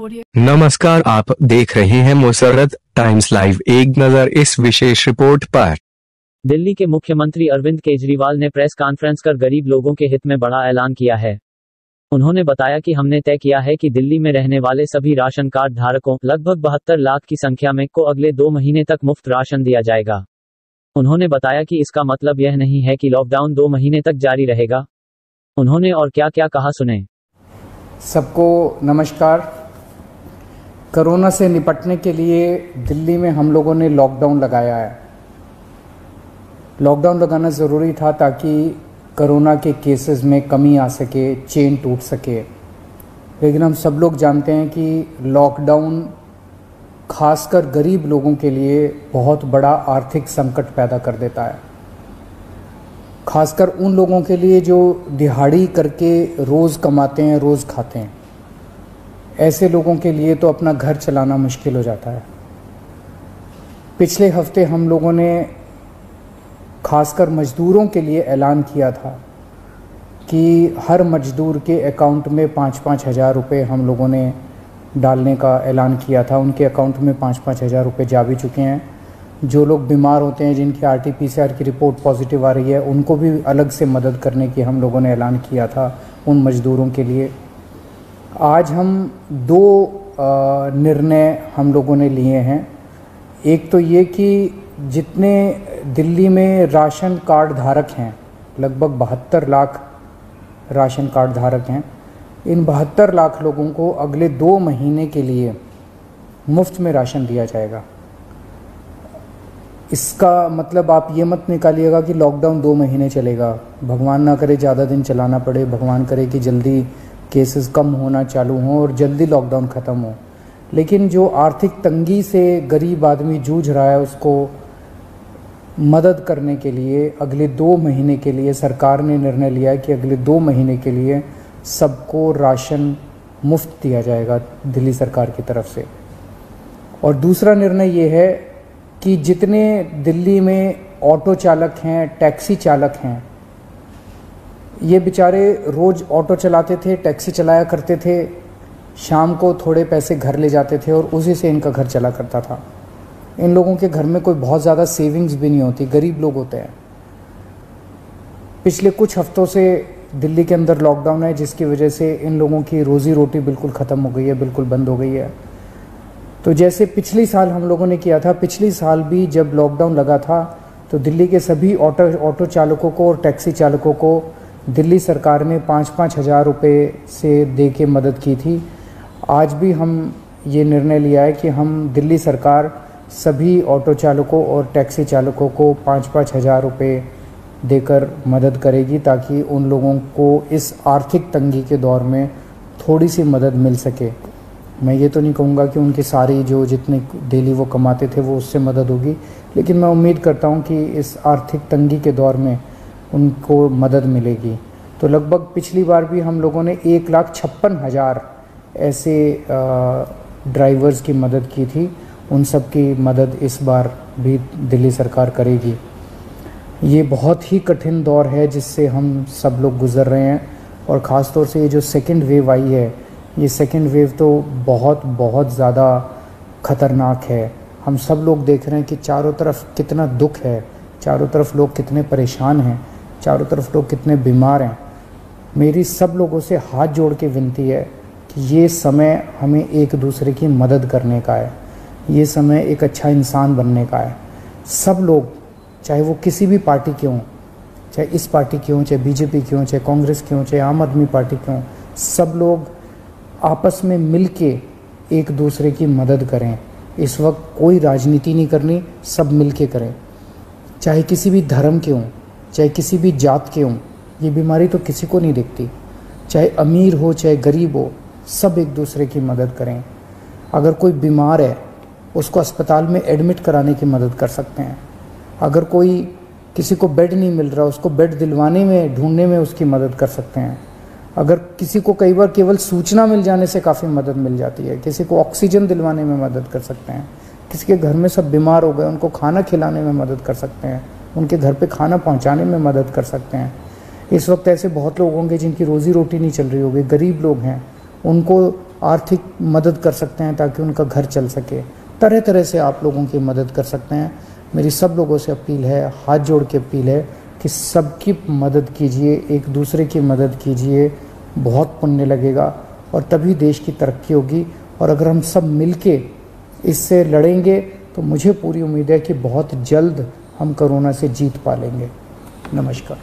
नमस्कार, आप देख रहे हैं मुसर्रत टाइम्स लाइव। एक नजर इस विशेष रिपोर्ट पर। दिल्ली के मुख्यमंत्री अरविंद केजरीवाल ने प्रेस कॉन्फ्रेंस कर गरीब लोगों के हित में बड़ा ऐलान किया है। उन्होंने बताया कि हमने तय किया है कि दिल्ली में रहने वाले सभी राशन कार्ड धारकों लगभग 72 लाख की संख्या में को अगले 2 महीने तक मुफ्त राशन दिया जाएगा। उन्होंने बताया कि इसका मतलब यह नहीं है कि लॉकडाउन 2 महीने तक जारी रहेगा। उन्होंने और क्या क्या कहा, सुने। सबको नमस्कार। कोरोना से निपटने के लिए दिल्ली में हम लोगों ने लॉकडाउन लगाया है। लॉकडाउन लगाना ज़रूरी था ताकि कोरोना के केसेस में कमी आ सके, चेन टूट सके। लेकिन हम सब लोग जानते हैं कि लॉकडाउन खासकर गरीब लोगों के लिए बहुत बड़ा आर्थिक संकट पैदा कर देता है। खासकर उन लोगों के लिए जो दिहाड़ी करके रोज़ कमाते हैं, रोज़ खाते हैं। ऐसे लोगों के लिए तो अपना घर चलाना मुश्किल हो जाता है। पिछले हफ्ते हम लोगों ने खासकर मज़दूरों के लिए ऐलान किया था कि हर मज़दूर के अकाउंट में 5-5 हज़ार रुपये हम लोगों ने डालने का ऐलान किया था। उनके अकाउंट में 5-5 हज़ार रुपये जा भी चुके हैं। जो लोग बीमार होते हैं, जिनकी RT-PCR की रिपोर्ट पॉजिटिव आ रही है, उनको भी अलग से मदद करने की हम लोगों ने ऐलान किया था उन मज़दूरों के लिए। आज हम 2 निर्णय हम लोगों ने लिए हैं। एक तो ये कि जितने दिल्ली में राशन कार्ड धारक हैं, लगभग 72 लाख राशन कार्ड धारक हैं, इन 72 लाख लोगों को अगले 2 महीने के लिए मुफ्त में राशन दिया जाएगा। इसका मतलब आप ये मत निकालिएगा कि लॉकडाउन 2 महीने चलेगा। भगवान ना करे ज़्यादा दिन चलाना पड़े, भगवान करे कि जल्दी केसेस कम होना चालू हों और जल्दी लॉकडाउन ख़त्म हो। लेकिन जो आर्थिक तंगी से गरीब आदमी जूझ रहा है, उसको मदद करने के लिए अगले 2 महीने के लिए सरकार ने निर्णय लिया है कि अगले 2 महीने के लिए सबको राशन मुफ्त दिया जाएगा दिल्ली सरकार की तरफ से। और दूसरा निर्णय ये है कि जितने दिल्ली में ऑटो चालक हैं, टैक्सी चालक हैं, ये बेचारे रोज़ ऑटो चलाते थे, टैक्सी चलाया करते थे, शाम को थोड़े पैसे घर ले जाते थे और उसी से इनका घर चला करता था। इन लोगों के घर में कोई बहुत ज़्यादा सेविंग्स भी नहीं होती, गरीब लोग होते हैं। पिछले कुछ हफ्तों से दिल्ली के अंदर लॉकडाउन है, जिसकी वजह से इन लोगों की रोज़ी रोटी बिल्कुल ख़त्म हो गई है, बिल्कुल बंद हो गई है। तो जैसे पिछली साल हम लोगों ने किया था, पिछली साल भी जब लॉकडाउन लगा था तो दिल्ली के सभी ऑटो चालकों को और टैक्सी चालकों को दिल्ली सरकार ने 5-5 हज़ार रुपये से दे के मदद की थी। आज भी हम ये निर्णय लिया है कि हम दिल्ली सरकार सभी ऑटो चालकों और टैक्सी चालकों को 5-5 हज़ार रुपये देकर मदद करेगी, ताकि उन लोगों को इस आर्थिक तंगी के दौर में थोड़ी सी मदद मिल सके। मैं ये तो नहीं कहूँगा कि उनकी सारी जो जितने डेली वो कमाते थे वो उससे मदद होगी, लेकिन मैं उम्मीद करता हूँ कि इस आर्थिक तंगी के दौर में उनको मदद मिलेगी। तो लगभग पिछली बार भी हम लोगों ने 1,56,000 ऐसे ड्राइवर्स की मदद की थी। उन सब की मदद इस बार भी दिल्ली सरकार करेगी। ये बहुत ही कठिन दौर है जिससे हम सब लोग गुज़र रहे हैं, और ख़ास तौर से ये जो सेकंड वेव आई है, ये सेकंड वेव तो बहुत ज़्यादा ख़तरनाक है। हम सब लोग देख रहे हैं कि चारों तरफ कितना दुख है, चारों तरफ लोग कितने परेशान हैं, चारों तरफ लोग कितने बीमार हैं। मेरी सब लोगों से हाथ जोड़ के विनती है कि ये समय हमें एक दूसरे की मदद करने का है, ये समय एक अच्छा इंसान बनने का है। सब लोग, चाहे वो किसी भी पार्टी के हों, चाहे इस पार्टी के हों, चाहे BJP के हों, चाहे कांग्रेस के हों, चाहे आम आदमी पार्टी के हों, सब लोग आपस में मिल के एक दूसरे की मदद करें। इस वक्त कोई राजनीति नहीं करनी, सब मिल के करें। चाहे किसी भी धर्म के हों, चाहे किसी भी जात के हों, ये बीमारी तो किसी को नहीं दिखती। चाहे अमीर हो चाहे गरीब हो, सब एक दूसरे की मदद करें। अगर कोई बीमार है, उसको अस्पताल में एडमिट कराने की मदद कर सकते हैं। अगर कोई किसी को बेड नहीं मिल रहा, उसको बेड दिलवाने में, ढूंढने में उसकी मदद कर सकते हैं। अगर किसी को कई बार केवल सूचना मिल जाने से काफ़ी मदद मिल जाती है, किसी को ऑक्सीजन दिलवाने में मदद कर सकते हैं। किसी के घर में सब बीमार हो गए, उनको खाना खिलाने में मदद कर सकते हैं, उनके घर पे खाना पहुंचाने में मदद कर सकते हैं। इस वक्त ऐसे बहुत लोग होंगे जिनकी रोज़ी रोटी नहीं चल रही होगी, गरीब लोग हैं, उनको आर्थिक मदद कर सकते हैं ताकि उनका घर चल सके। तरह तरह से आप लोगों की मदद कर सकते हैं। मेरी सब लोगों से अपील है, हाथ जोड़ के अपील है कि सबकी मदद कीजिए, एक दूसरे की मदद कीजिए, बहुत पुण्य लगेगा और तभी देश की तरक्की होगी। और अगर हम सब मिलके इससे लड़ेंगे तो मुझे पूरी उम्मीद है कि बहुत जल्द हम कोरोना से जीत पा लेंगे। नमस्कार।